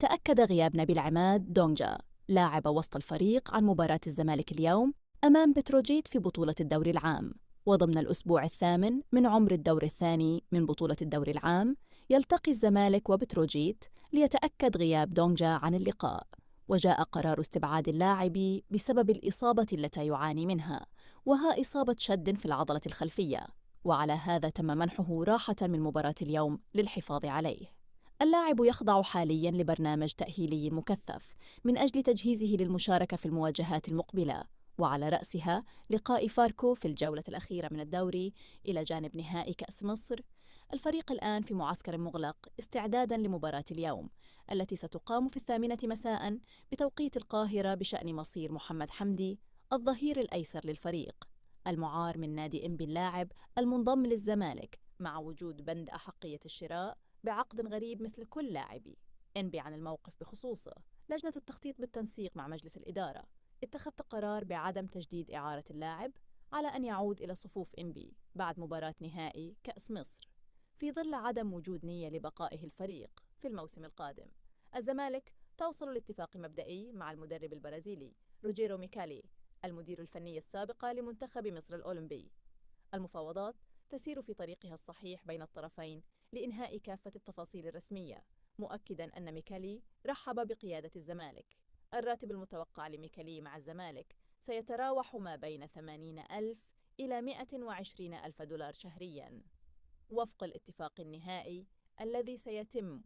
تأكد غياب نبيل عماد دونجا لاعب وسط الفريق عن مباراة الزمالك اليوم أمام بتروجيت في بطولة الدوري العام. وضمن الأسبوع الثامن من عمر الدور الثاني من بطولة الدوري العام، يلتقي الزمالك وبتروجيت ليتأكد غياب دونجا عن اللقاء. وجاء قرار استبعاد اللاعب بسبب الإصابة التي يعاني منها، وها إصابة شد في العضلة الخلفية، وعلى هذا تم منحه راحة من مباراة اليوم للحفاظ عليه. اللاعب يخضع حالياً لبرنامج تأهيلي مكثف من أجل تجهيزه للمشاركة في المواجهات المقبلة، وعلى رأسها لقاء فاركو في الجولة الأخيرة من الدوري إلى جانب نهائي كأس مصر. الفريق الآن في معسكر مغلق استعداداً لمباراة اليوم التي ستقام في 8 مساء بتوقيت القاهرة بشأن مصير محمد حمدي الظهير الأيسر للفريق المعار من نادي إنبي، اللاعب المنضم للزمالك مع وجود بند أحقية الشراء بعقد غريب مثل كل لاعبي إنبي. عن الموقف بخصوصه، لجنة التخطيط بالتنسيق مع مجلس الإدارة اتخذت قرار بعدم تجديد إعارة اللاعب على أن يعود إلى صفوف إنبي بعد مباراة نهائي كأس مصر، في ظل عدم وجود نية لبقائه الفريق في الموسم القادم. الزمالك توصل لاتفاق مبدئي مع المدرب البرازيلي روجيرو ميكالي المدير الفني السابق لمنتخب مصر الأولمبي. المفاوضات تسير في طريقها الصحيح بين الطرفين لإنهاء كافة التفاصيل الرسمية، مؤكداً أن ميكالي رحب بقيادة الزمالك. الراتب المتوقع لميكالي مع الزمالك سيتراوح ما بين 80,000 إلى 120,000 دولار شهرياً، وفق الاتفاق النهائي الذي سيتم